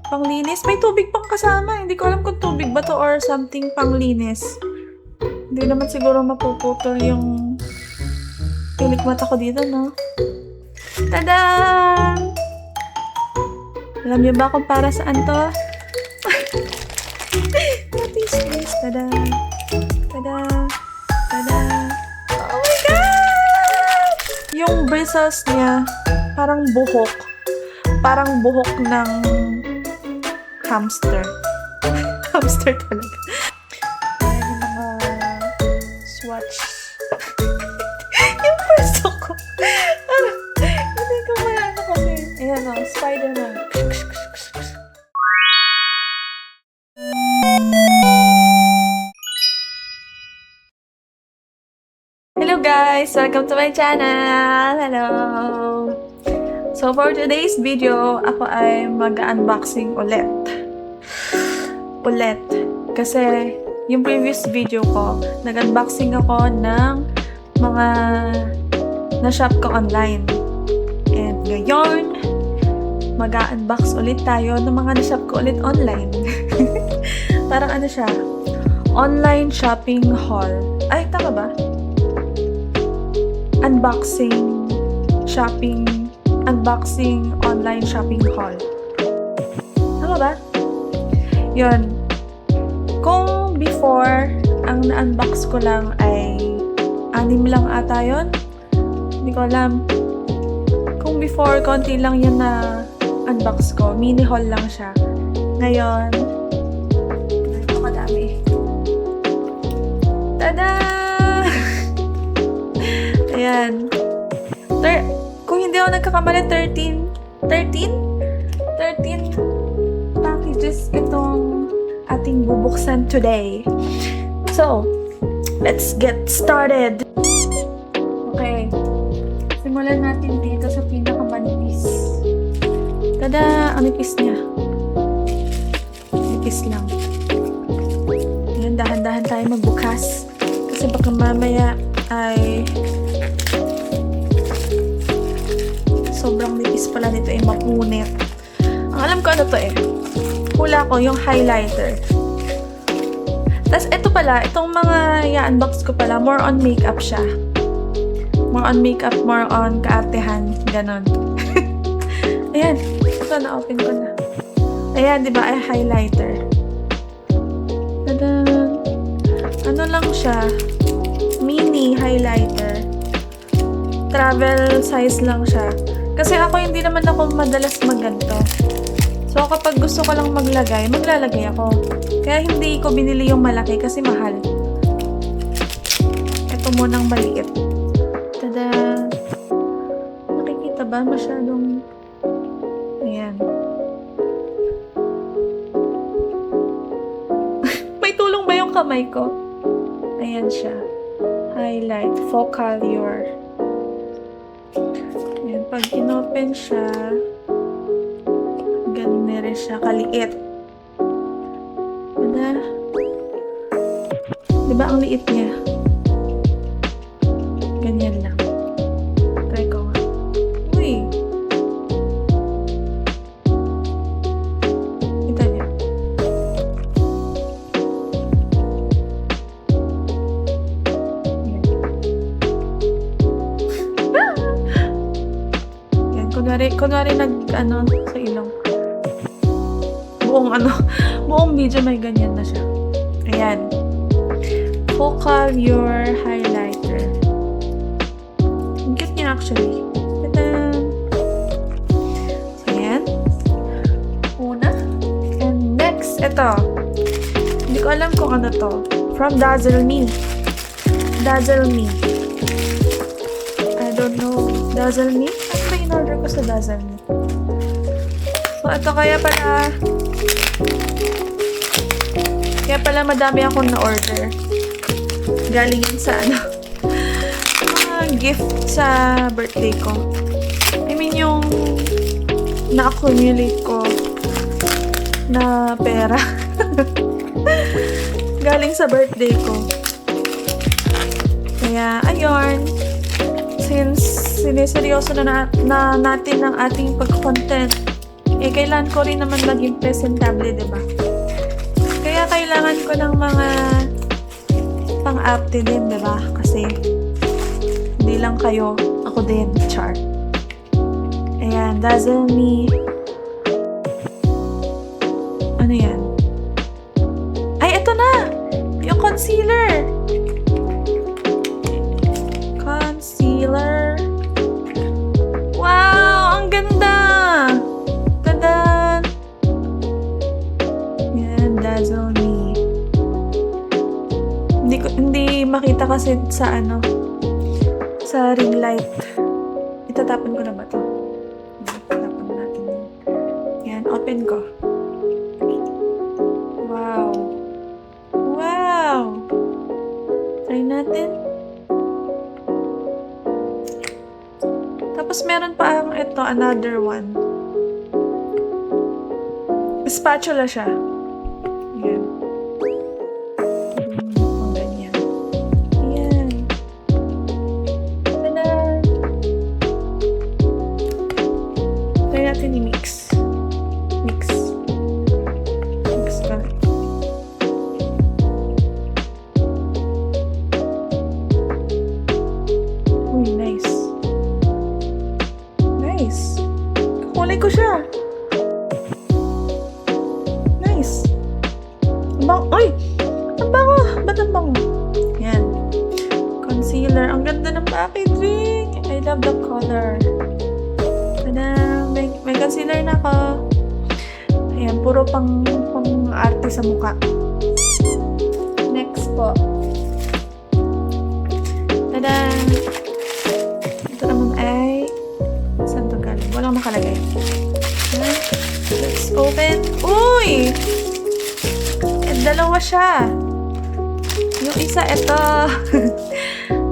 Panglinis? May tubig pang kasama. Hindi ko alam kung tubig ba to or something panglinis. Hindi naman siguro mapuputol yung pilik mata ko dito, no? Tada! Alam niyo ba kung para saan to? What is this? Tada! Tada! Tada! Oh my God! Yung bristles niya, parang buhok. Parang buhok ng hamster. Hamster talaga. Ayan yung mga swatch. Yung pwesto ko. Hindi ko maano kasi. Ayan o, Spider-Man. Hello guys! Welcome to my channel! Hello! So for today's video, ako ay mag-unboxing ulit. Kasi yung previous video ko, nag-unboxing ako ng mga na-shop ko online. And ngayon, mag-unbox ulit tayo ng mga na-shop ko ulit online. Parang ano siya? Online shopping haul. Ay, tama ba? Unboxing online shopping haul. Tama ba? Yun. Kung before, ang na-unbox ko lang ay 6 lang ata yun. Hindi ko alam. Kung before, konti lang yun na unbox ko. Mini haul lang siya. Ngayon, ito kadami. Tada! Ayan. Kung hindi ako nagkakamali, 13 packages itong ating bubuksan today. So, let's get started. Okay. Simulan natin dito sa pinakamanipis. Tada! Ang nipis niya. Nipis lang. Ayan, dahan-dahan tayo magbukas. Kasi baka mamaya ay sobrang nipis pala nito ay mapunit. Ang alam ko ano to eh. Hula ko yung highlighter. Tapos ito pala, itong mga i-unbox ko pala, more on makeup siya. More on makeup, more on kaartehan. Ganon. Ayan. Ito, na-open ko na. Ayan, di ba? Ay, highlighter. Tada! Ano lang siya? Mini highlighter. Travel size lang siya. Kasi ako, hindi naman ako madalas magganto. So, kapag gusto ko lang maglalagay ako. Kaya hindi ko binili yung malaki kasi mahal. Ito munang maliit. Tada! Nakikita ba? Masyadong... Ayan. May tulong ba yung kamay ko? Ayan siya. Highlight. Focal your. Ayan. Pag inopen siya, ganun na rin siya kaliit. Tada. Diba ang liit niya? Ganyan lang. Try ko nga. Uy! Kita niya. Yan. Kunwari nag-ano sa ilong. Buong video may ganyan na siya. Ayan. Focal your highlighter. Ang cute niya actually. Ta-da! So, ayan. Una. And next, ito. Hindi ko alam kung ano to. From Dazzle Me. Dazzle Me. I don't know. Dazzle Me? Ano ba in-order ko sa Dazzle Me? So, ito kaya pala madami akong na-order. Galing yun sa gift sa birthday ko. I mean, yung na-accumulate ko na pera. Galing sa birthday ko. Kaya, ayun. Since sineseryoso na natin ang ating pag-content Eh, kailangan ko rin naman maging presentable, diba? Kaya kailangan ko ng mga pang-arte din, diba? Kasi, hindi lang kayo, ako din, char. Ayan, Dazzle Me. Ano yan? Ay, ito na! Yung concealer! Concealer. Wow! Ang ganda! Tadan! Yan, Dazzle Me. Hindi makita kasi sa sa ring light. Itatapon ko na ba to? Itatapon natin. Yan, open ko. Wow! Wow! Try natin. Tapos meron pa ang ito, another one. Spatula siya. Ayan. Ang ganyan. Ayan. Tada! Try natin i-mix. Mix. Mix ka. Uy, nice. Nice. Kakulay ko siya. Nice. Ay! Ang bango! Ba't ang bango? Yan. Concealer. Ang ganda ng packaging. I love the color. Tada! May concealer na ako. Ayan. Puro pang arte sa mukha. Next po. Tada! Ito naman ay saan to galing? Walang nakalagay. Ayan. Let's open. Uy! Dalawa siya. Yung isa, ito.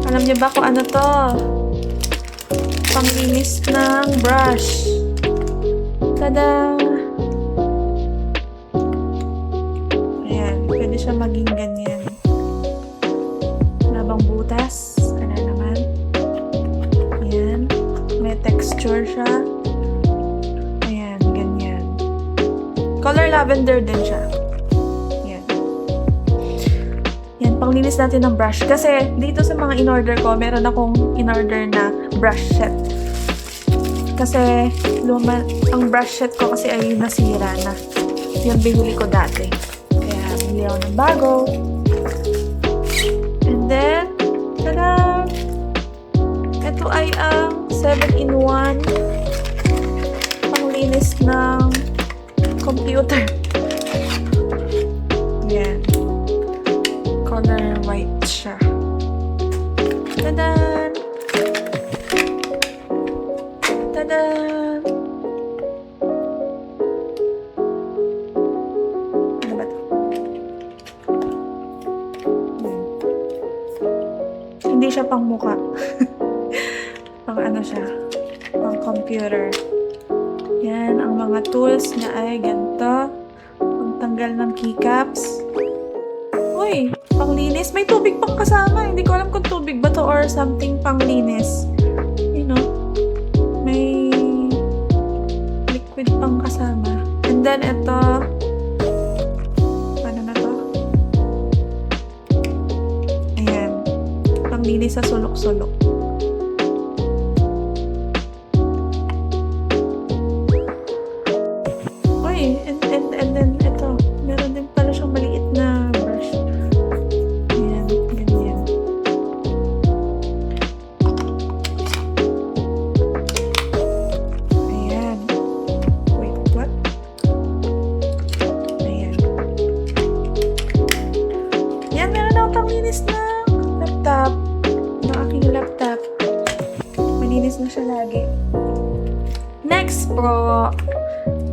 Alam niyo ba kung ano to? Panglinis ng brush. Tada! Ayan. Pwede siya maging ganyan. Labang butas. Ano naman? Ayan. May texture siya. Ayan. Ganyan. Color lavender din siya. Panglinis natin ng brush. Kasi, dito sa mga in-order ko, meron akong in-order na brush set. Kasi, ang brush set ko kasi ay nasira na. Yung binili ko dati. Kaya, bili ako ng bago. And then, tada! Ito ay ang 7-in-1 panglinis ng computer. Yan. Color white siya. Tadan! Tadan! Ano ba ito? Hindi siya pang mukha. Pang ano siya? Pang computer. Yan, ang mga tools niya ay ganito. Pagtanggal ng keycaps. Uy, panglinis. May tubig pang kasama. Hindi ko alam kung tubig ba to or something panglinis. You know, may liquid pang kasama. And then, ito. Ano na to? Ayan. Panglinis sa sulok-sulok. Uy, and then, ito. Meron din pala siyang maliit na brush. Ayan, ganyan. Ayan. Wait, what? Ayan. Ayan, meron ako panglinis na laptop. Ng aking laptop. Malinis na siya lagi. Next po.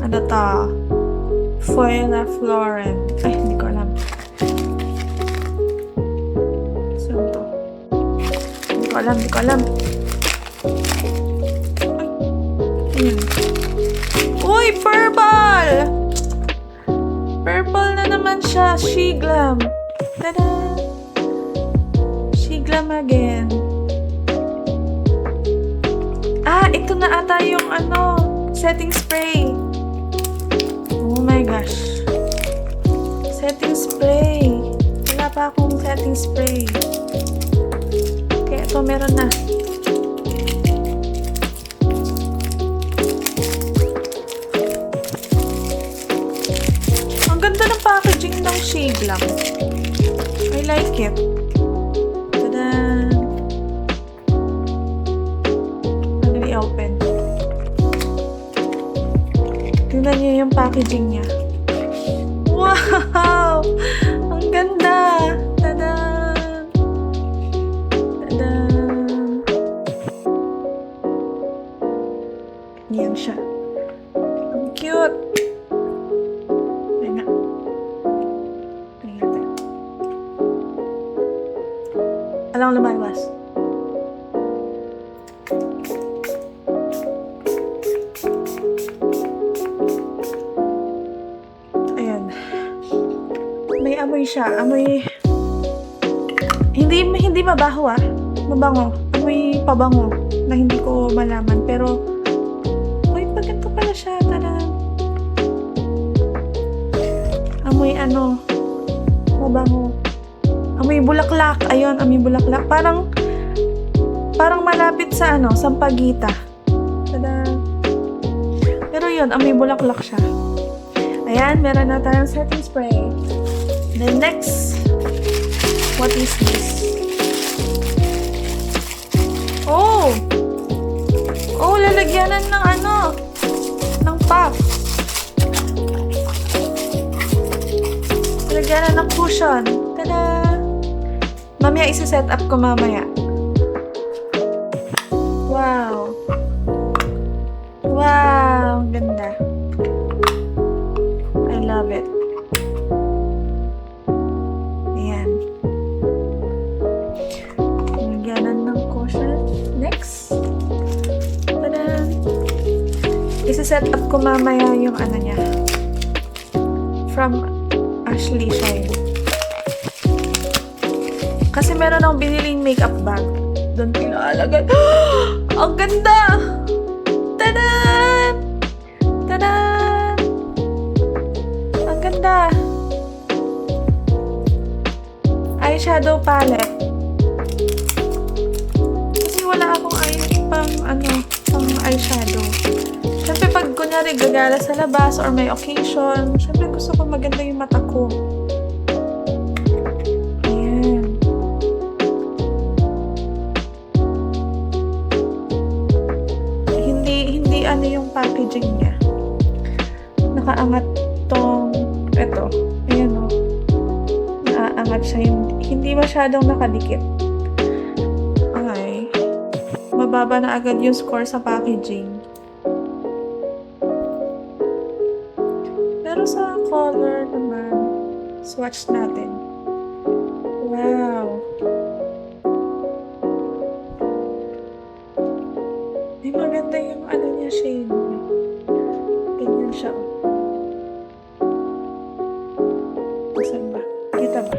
Ano to? Foila Floren. Ay, hindi ko alam. Saan to? Hindi ko alam. Ay. Ayan. Uy, purple! Purple na naman siya. Shiglam. Tada! Shiglam again. Ah, ito na ata yung setting spray. Oh my gosh. Setting spray. Wala pa akong setting spray. Okay, ito meron na. Ang ganda ng packaging ng shade lang. I like it. Tada! Ano i-open? Tingnan niyo yung packaging niya. Wow! Ang ganda! Tada! Tada! Yan siya. Ang cute! Ayan nga. Tingnan natin. Alang lumalabas. Ayan. May amoy siya. Amoy... Hindi mabaho ah. Mabango. Amoy pabango na hindi ko malaman. Pero, uy, ganito pala siya. Tara. Amoy ano, mabango. Amoy bulaklak. Ayun, amoy bulaklak. Parang malapit sa ano, sampagita. Tada. Pero yun, amoy bulaklak siya. Ayan, meron na tayong setting spray. Then next, what is this? Oh! Oh, lalagyanan ng ano, ng puff. Lalagyanan ng cushion. Tada! Mamaya isa-set up ko mamaya. Wow! Wow! Ang ganda. I love it. Ayan. Lalagyanan ng cushion. Next. Tada! Isa-set up ko mamaya yung ano niya. From Ashley Shine. Kasi meron akong biniling makeup bag. Doon pinaalagay. Ang ganda! Tadan! Tadan! Ang ganda! Eyeshadow palette. Kasi wala akong pang eyeshadow. Siyempre pag kunyari gagala sa labas or may occasion, siyempre gusto ko maganda yung mata ko. Ayan. Hindi ano yung packaging niya. Nakaangat tong, eto. Ayan o. Naaangat siya. Hindi masyadong nakadikit. Okay. Mababa na agad yung score sa packaging. Pero sa color naman, swatch natin. Wow! Ay, maganda yung ano niya, shade niya. Ganyan siya. Saan ba? Kita ba?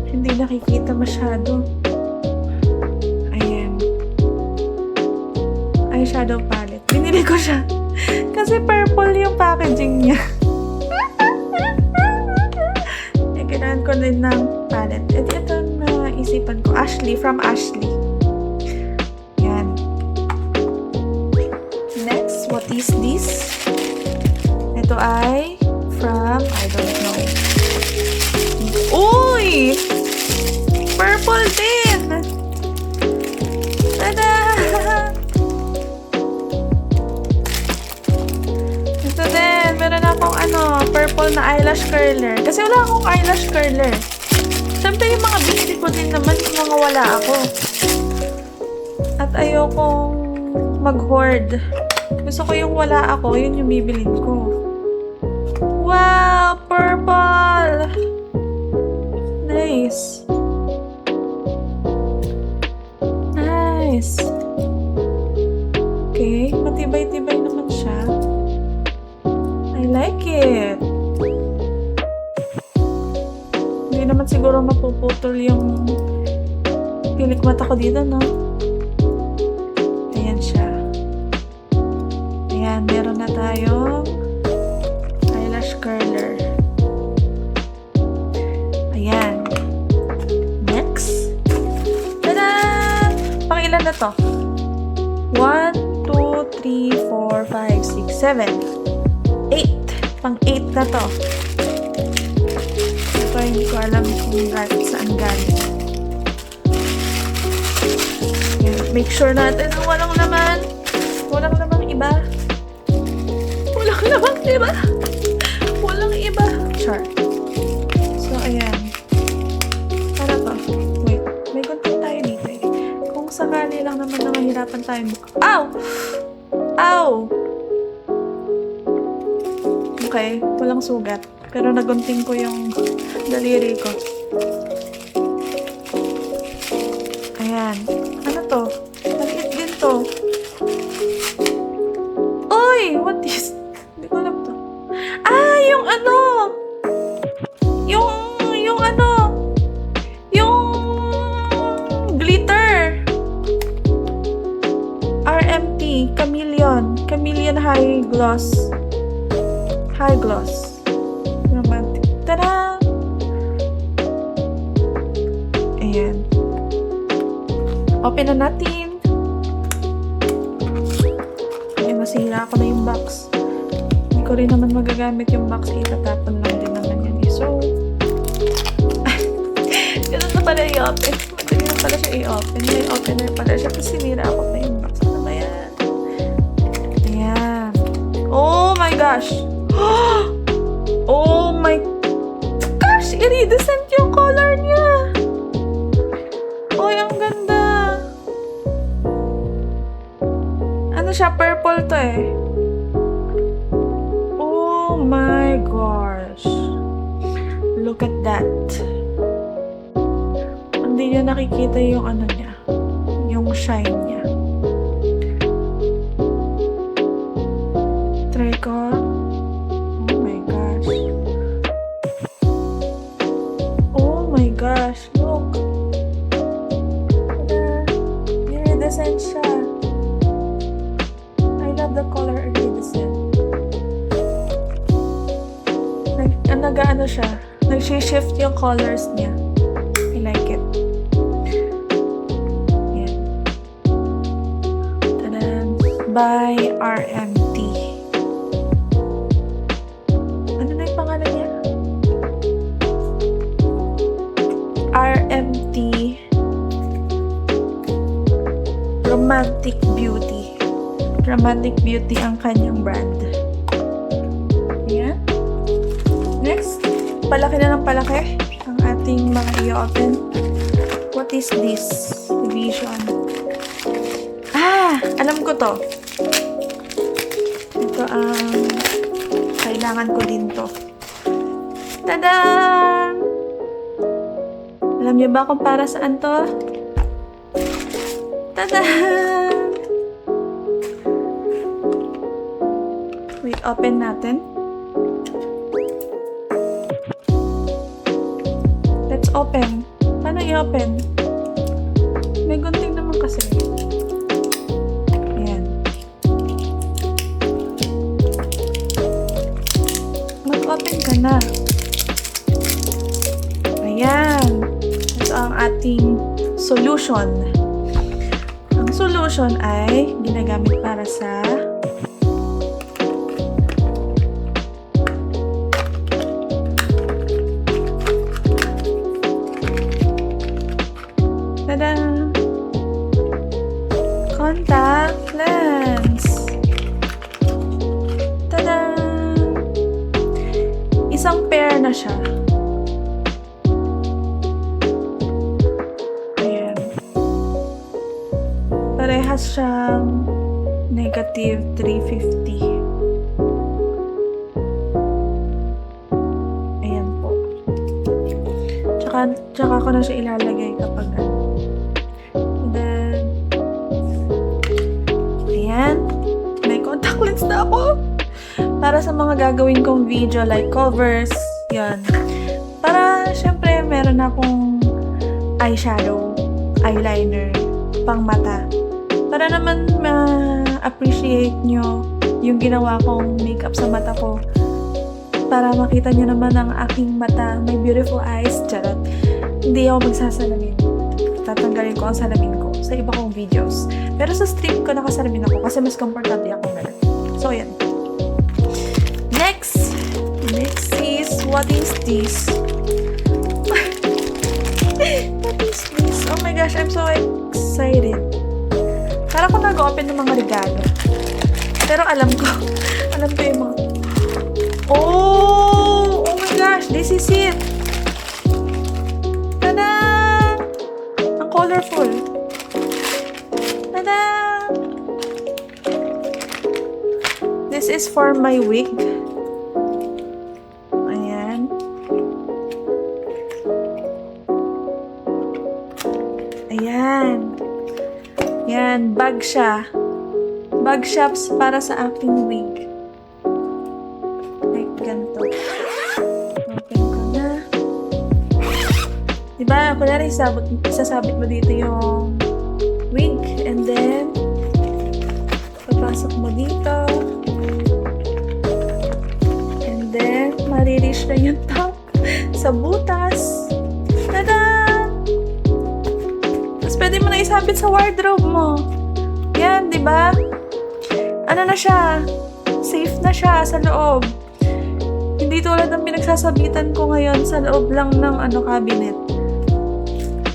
Hindi nakikita masyado. Ayan. Eyeshadow palette. Binili ko siya. Kasi purple yung packaging niya. Kailangan ko din ng palette. At ito na isipan ko. Ashley, from Ashley. Yan. Next, what is this? Ito ay from, I don't know. Uy! Purple din! Tada! Ito din, meron akong purple na eyelash curler. Kasi wala akong eyelash curler. Siyempre yung mga binili ko din naman, yung mga wala ako. At ayokong mag-hoard. Gusto ko yung wala ako, yun yung bibilin ko. Wow! Purple! Nice. Nice. Okay, matibay-tibay naman siya. I like it. Hindi naman siguro mapuputol yung pilik mata ko dito, no? Ayan siya. Ayan. Ayan, meron na tayong eyelash curler. Ayan. Next. Tada! Pang ilan na to? 1, 2, 3, 4, 5, 6, 7, 8. Pang 8 na to. Ito, hindi ko alam kung saan galing. Ayan. Make sure natin na walang laman. Walang namang iba. Walang namang iba. Walang iba. Char. So, ayan. Para to. Wait. May gunting tayo dito eh. Kung sakali lang naman na mahirapan tayo. Ow! Ow! Okay. Walang sugat. Pero nagunting ko yung daliri ko. Ayan. Ano to? Maliit din to. Uy! What is... Hindi ko alam to. Ah! Yung ano! Yung ano! Yung... glitter! RMT. Chameleon High Gloss. High Gloss. Romantic. Tada! Ayan. Open na natin. Ayan, nasira ako na yung box. Hindi ko rin naman magagamit yung box. Itatapon lang din naman yan eh. So, ganun na pala i-open. Madali na pala siya i-open. May opener pala siya kasi sinira ako pa yung box. Ano ba yan? Ayan. Oh my gosh! Oh my gosh! Iridescent yung color niya! Oh, ang ganda! Ano siya? Purple to eh. Oh my gosh! Look at that! Hindi niya nakikita yung ano niya. Yung shine niya. Try ko. Oh my gosh. Oh my gosh. Look. Iridescent siya. I love the color iridescent. Nag-ano siya. Nag-shift yung colors niya. I like it. Yan. Tadan. By RMT. Ano na yung pangalan niya? RMT Romantic Beauty. Romantic Beauty ang kanyang brand. Ayan. Next, palaki na ng palaki ang ating mga i-open. What is this? Division. Ah! Alam ko to. Ito ang kailangan ko din to. Tadaan! Alam niyo ba kung para saan to? Tadaan! Wait, open natin. Let's open. Paano i-open? May gunting naman kasi. Ayan. Mag-open ka na. Ayan. Ito ang ating solution. Ang solution ay ginagamit para sa tada! Contact lens. Tada! Isang pair na siya. Ayan. Parehas siyang negative 350. Ayan po. Tsaka ko na siya ilalagay kapag then, ayan. May contact lens na ako. Para sa mga gagawin kong video like covers, yan. Para, syempre, meron akong eyeshadow, eyeliner, pang mata. Para naman ma-appreciate nyo yung ginawa kong makeup sa mata ko para makita niyo naman ang aking mata. My beautiful eyes. Charot. Hindi ako magsasalamin. Tatanggalin ko ang salamin ko sa iba kong videos. Pero sa stream ko nakasalamin ako kasi mas comfortable ako ngayon. So, yan. Next is, what is this? What is this? Oh my gosh, I'm so excited. Para ko nag-open ng mga regalo. Pero alam ko yung mga... Oh my gosh, this is it. Tada! Ang colorful. Tada! This is for my wig. Ayan. Ayan. Ayan, bag siya. Bag shops para sa aking wig. Like, ganito. Open ko na. Diba, kunwari sasabit mo dito yung wig. And then, papasok mo dito. And then, marirish na yung top sa butas. Tada! Tapos, pwede mo na isabit sa wardrobe mo. Yan, diba? Ano na siya? Safe na siya sa loob. Hindi tulad ng pinagsasabitan ko ngayon sa loob lang ng cabinet.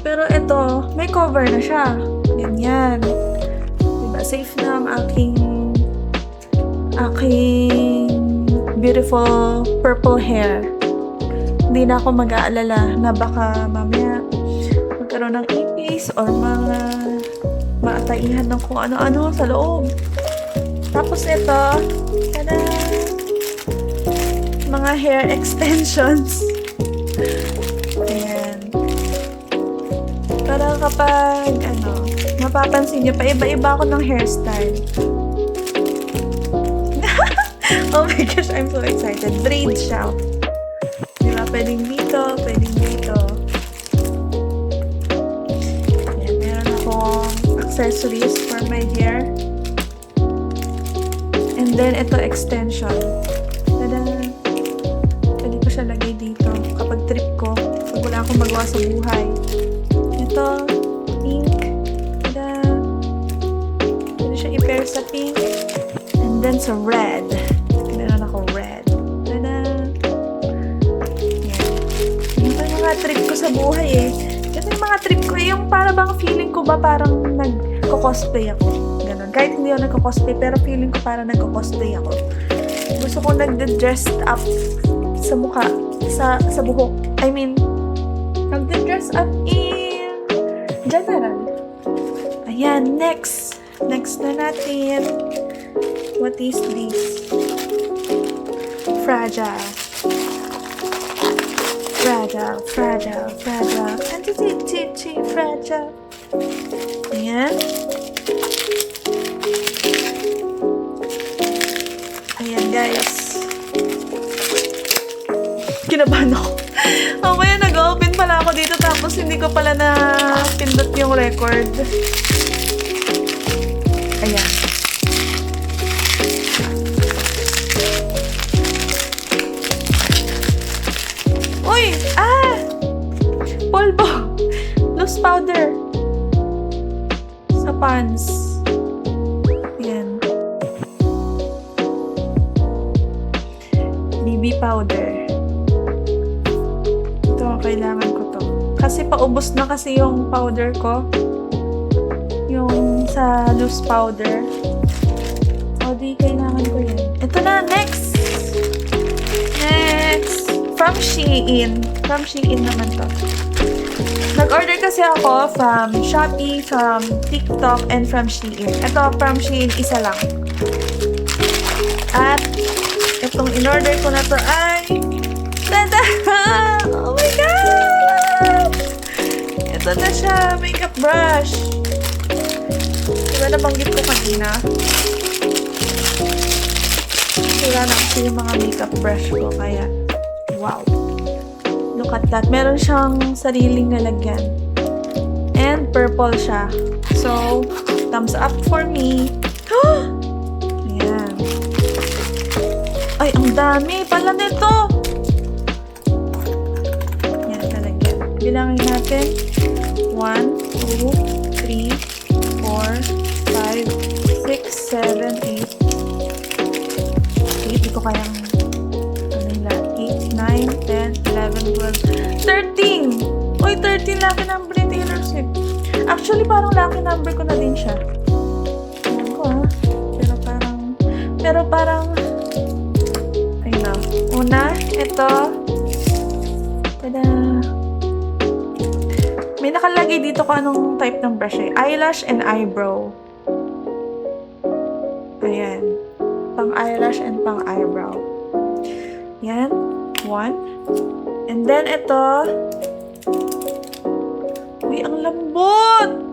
Pero ito, may cover na siya. Ganyan. Diba? Safe na ang aking beautiful purple hair. Hindi na ako mag-aalala na baka mamaya magkaroon ng ipis or mga maataihan ng kung ano-ano sa loob. Tapos ito, tada! Mga hair extensions. Ayan. Para kapag, mapapansin nyo, paiba-iba ako ng hairstyle. Oh my gosh, I'm so excited. Braid siya. Diba? Pwedeng dito, pwedeng dito. Ayan, meron akong accessories for my hair. And then, ito extension. Tada! Pwede ko siya lagay dito kapag trip ko. Pag wala akong magawa sa buhay. Ito, pink. Tada! Pwede siya i-pair sa pink. And then sa red. Meron ako red. Tada! Yan. Ito yung mga trip ko sa buhay eh. Ito yung mga trip ko eh. Yung para bang feeling ko ba parang nag-cosplay ako. Kahit hindi ako nagko-cosplay, pero feeling ko parang nagko-cosplay ako. Gusto ko nagde-dressed up sa mukha, sa buhok. I mean, nagde-dress up in general. Ayan, next. Next na natin. What is this? Fragile. Fragile, fragile, fragile. Fragile. Ayan. Ayan, guys. Kinabahan ako. Mamaya nag-open pala ako dito tapos hindi ko pala na pindot yung record. Ayan. Uy! Polvo! Loose powder. Sa pants. BB powder. Ito, kailangan ko to. Kasi paubos na kasi yung powder ko. Yung sa loose powder. O, di kailangan ko yan. Ito na, next! Next! From Shein. From Shein naman to. Nag-order kasi ako from Shopee, from TikTok, and from Shein. Ito, from Shein, isa lang. At itong in-order ko na to ay tada! Oh my God! Ito na siya, makeup brush. Diba nabanggit ko kanina? Wala na kasi yung mga makeup brush ko, kaya wow. Look at that. Meron siyang sariling lalagyan. And purple siya. So, thumbs up for me. Ayan. Ay, ang dami pala nito. Yan, talagyan. Bilangin natin. 1, 2, 3, 4, 5, 6, 7, 8. Hindi ko kayang ano nila. 8, 9, 10, 11, 12, 13! Uy, 13 lucky number ni Taylor Swift. Actually, parang lucky number ko na din siya. Ayan ko ha. Pero parang ayun na. Una, ito. Tada! May nakalagay dito kung anong type ng brush eh. Eyelash and eyebrow. Ayan. Pang eyelash and pang eyebrow. Yan. 1. And then ito. Uy, ang lambot!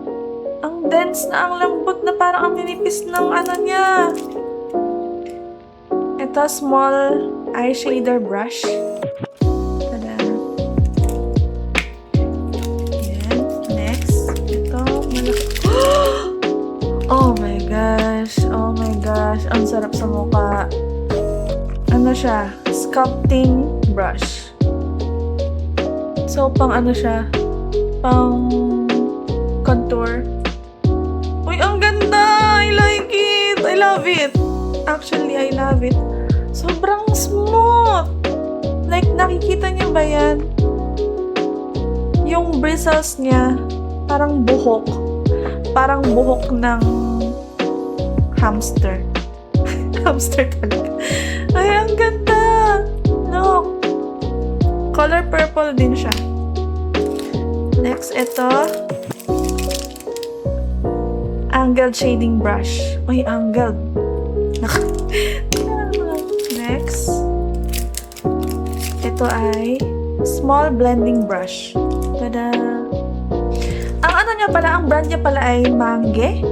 Ang dense na, ang lambot na parang ang ninipis ng ano niya. Ito, small eyeshader brush. Tada. Ayan. Next. Ito, malaki. Oh my gosh. Oh my gosh. Ang sarap sa mukha. Ano siya? Sculpting brush. So, pang ano siya? Pang contour. Uy, ang ganda! I like it! I love it! Actually, I love it. Sobrang smooth! Like, nakikita niyo ba yan? Yung bristles niya, parang buhok. Parang buhok ng hamster. Hamster talaga. Ay, ang ganda! Look! Color purple din siya. Next, ito. Angled shading brush. Uy, angled. Next. Ito ay small blending brush. Tada! Ang ano niya pala, ang brand niya pala ay Maangge.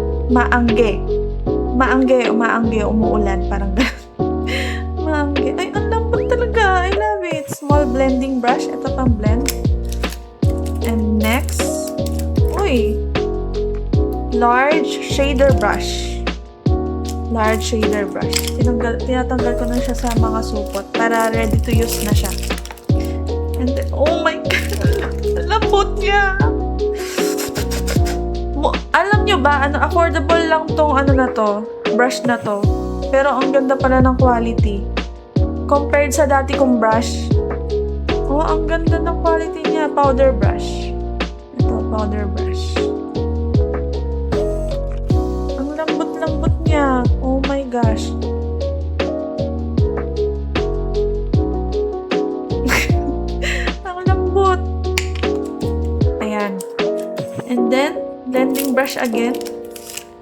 Maangge, umuulan. Parang Maangge. Ay, ang lambot talaga. I love it. Small blending brush. Ito pang blend. And next, uy, large shader brush. Large shader brush. Tinatanggal ko na siya sa mga supot para ready to use na siya. And then, oh my God! Lambot niya! Alam nyo ba, affordable lang tong ano na to, brush na to. Pero ang ganda pala ng quality. Compared sa dati kong brush, oh, ang ganda ng quality niya. Powder brush. Ito, powder brush. Ang lambot-lambot niya. Oh my gosh. Ang lambot. Ayan. And then, blending brush again.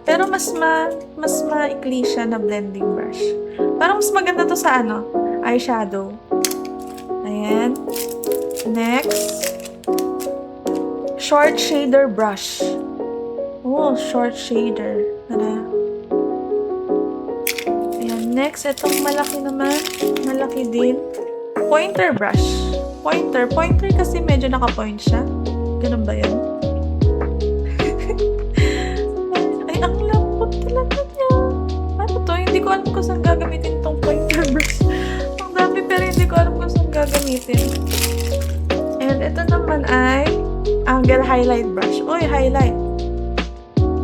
Pero mas maikli siya na blending brush. Parang mas maganda to sa ano, eyeshadow. Ayan. Next, short shader brush. Oh, short shader. Tara. Ayan. Next, itong malaki naman. Malaki din. Pointer brush. Pointer kasi medyo naka-point siya. Ganun ba yan? Ay, ang lambot talaga niya. Ano to? Hindi ko alam kung saan gagamitin tong pointer brush. Ang dami pero hindi ko alam kung saan gagamitin. And ito naman ay angle highlight brush. Uy, highlight.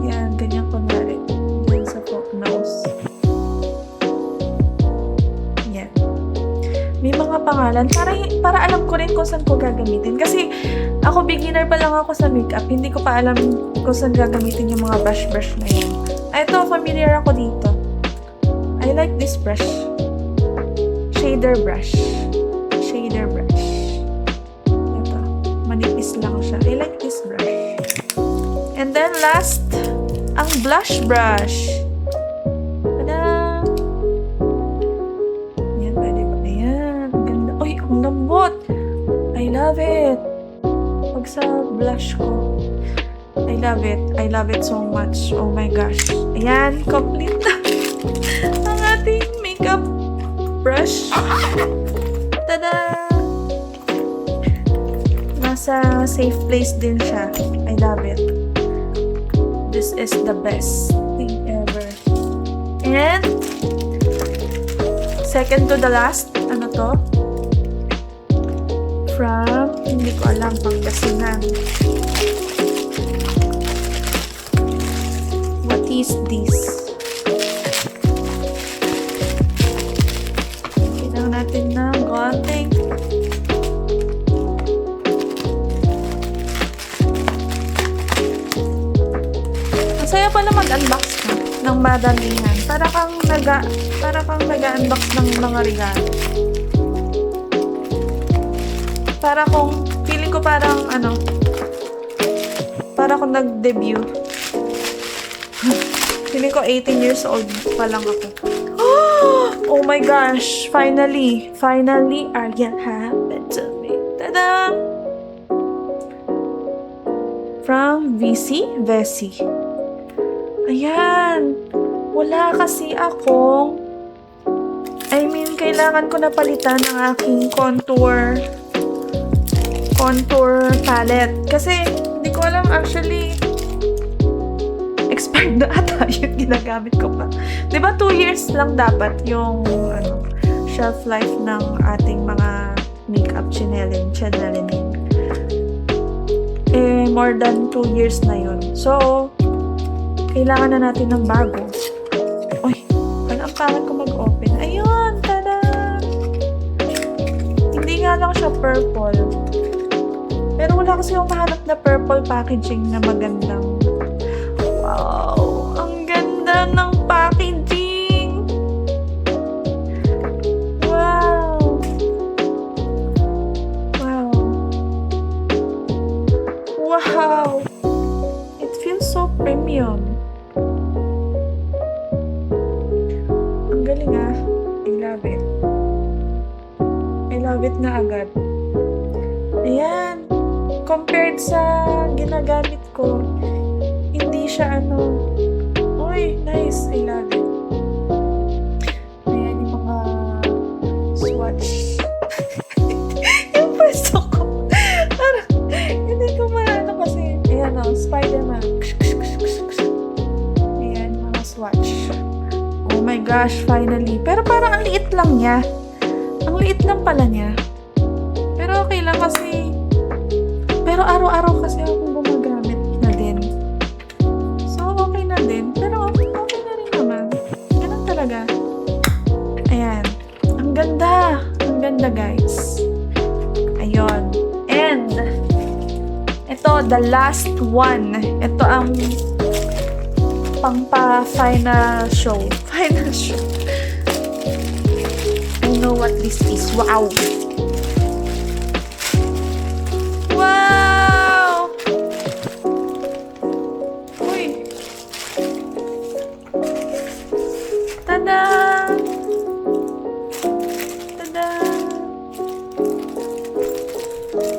Yan, ganyan kunwari. Yan sa nose. Yan. May mga pangalan para alam ko rin kung saan ko gagamitin. Kasi ako beginner pa lang ako sa makeup. Hindi ko pa alam kung saan gagamitin yung mga brush na yan. Ito, familiar ako dito. I like this brush. Shader brush. Shader brush. Ito. Manipis lang siya. I like this brush. And then last, ang blush brush. Tada! Ayan, pwede ba? Ayan. Ang ganda. Uy, ang lambot. I love it. Pag sa blush ko. I love it. I love it so much. Oh my gosh. Ayan, complete na ang ating makeup brush. Tada! Nasa safe place din siya. I love it. This is the best thing ever. And second to the last. Ano to? From, hindi ko alam, Pangasinan. What is this? Kailangan natin ng konting. Ang saya pala mag-unbox ng madamihan. Para kang nag-unbox ng mga regalo. Para kung, feeling ko parang, para kung nag-debut. Feeling ko 18 years old pa lang ako. Oh my gosh! Finally, Ariel happened to me. Tada! From Vessi. Ayan. Wala kasi akong, kailangan ko na palitan ang aking contour palette. Kasi, hindi ko alam actually, expired na ata yung ginagamit ko pa. Diba 2 years lang dapat yung shelf life ng ating mga makeup chinelin. More than 2 years na yun. So, kailangan na natin ng bago. Uy, ang pangit ko mag-open. Ayun, tada! Hindi nga lang siya purple. Pero wala kasi yung mahanap na purple packaging na magandang. Wow! Ang ganda ng packaging! Wow! It feels so premium. Ang galing ah. I love it. I love it na agad. Ayan. Compared sa ginagamit ko, hindi siya uy, nice. I love it. Ayan yung mga swatch. Yung pwesto ko. Hindi ko kasi. Ayan Spider-Man. Ayan, mga swatch. Oh my gosh, finally. Pero parang ang liit lang niya. Ang liit lang pala niya. Pero okay lang kasi. Pero araw-araw kasi ako gumagamit na din. So, okay na din. Pero okay na rin naman. Ganun talaga. Ayan. Ang ganda. Ang ganda, guys. Ayun. And, ito, the last one. Ito ang pangpa-final show. Final show. I know what this is. Wow! Wow! Uy! Tada! Tada!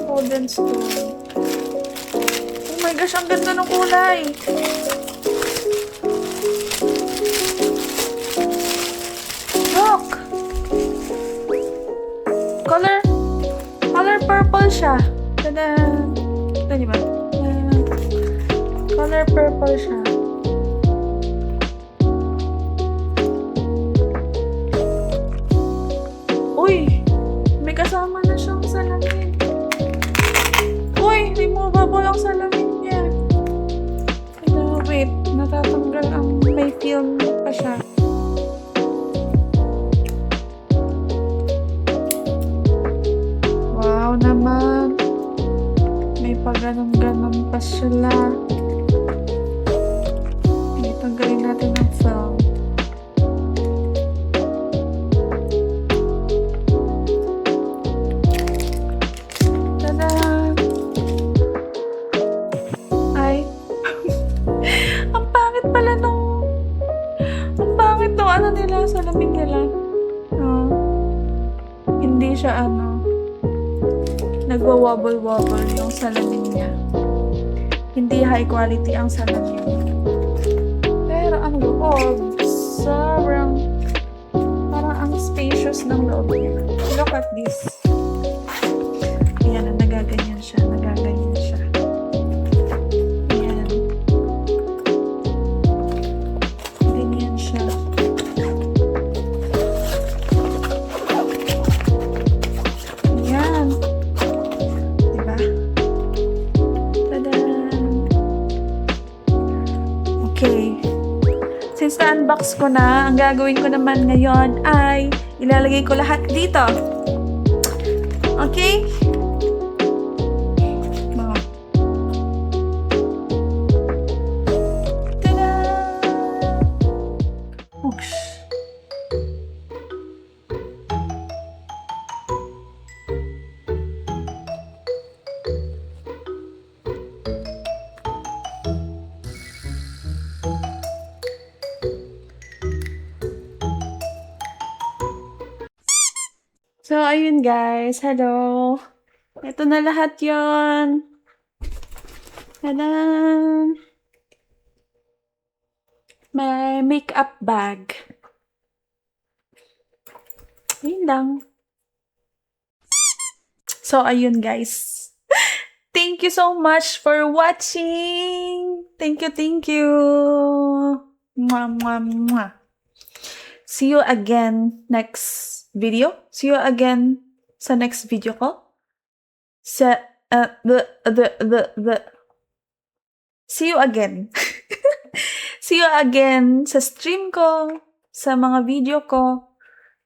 Golden stone. Oh my gosh, ang ganda ng kulay! Look! Color purple siya. Tada! Ito, diba? Color purple siya. Uy! May kasama na siyang salamin. Uy! Removable ang salamin niya. Wait. Natatanggal ang may film pa siya. Wow naman. May paganon-ganon pa sila. Tanggalin natin ang film. Tada! Ay. Ang pangit pala nung nila, salamin nila. Hindi siya nagwa-wobble-wobble yung salamin niya. Hindi high quality ang salamin. Pero ang loob, sobrang parang ang spacious ng loob niya. Look at this. Ayan, nagaganyan siya. Ayan. Ganyan siya. box ko na. Ang gagawin ko naman ngayon ay ilalagay ko lahat dito. Okay? Mga. Tada! Oops. So, ayun guys. Hello. Ito na lahat yon. Tadan! My makeup bag. Ayun lang. So, ayun guys. Thank you so much for watching. Thank you, thank you. Mwah, mwah, mwah. See you again next video. See you again sa next video ko. Sa, See you again. See you again sa stream ko, sa mga video ko,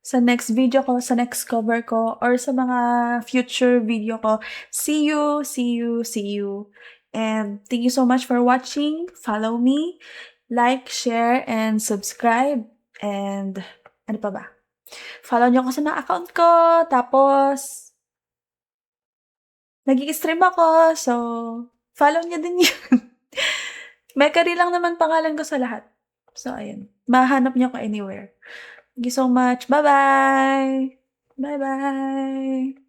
sa next video ko, sa next cover ko, or sa mga future video ko. See you, see you, see you. And thank you so much for watching. Follow me, like, share, and subscribe. And ano pa ba? Follow nyo ako sa mga account ko. Tapos, nag-i-stream ako. So, follow nyo din yun. Mekari lang naman pangalan ko sa lahat. So, ayun. Mahanap nyo ko anywhere. Thank you so much. Bye-bye! Bye-bye!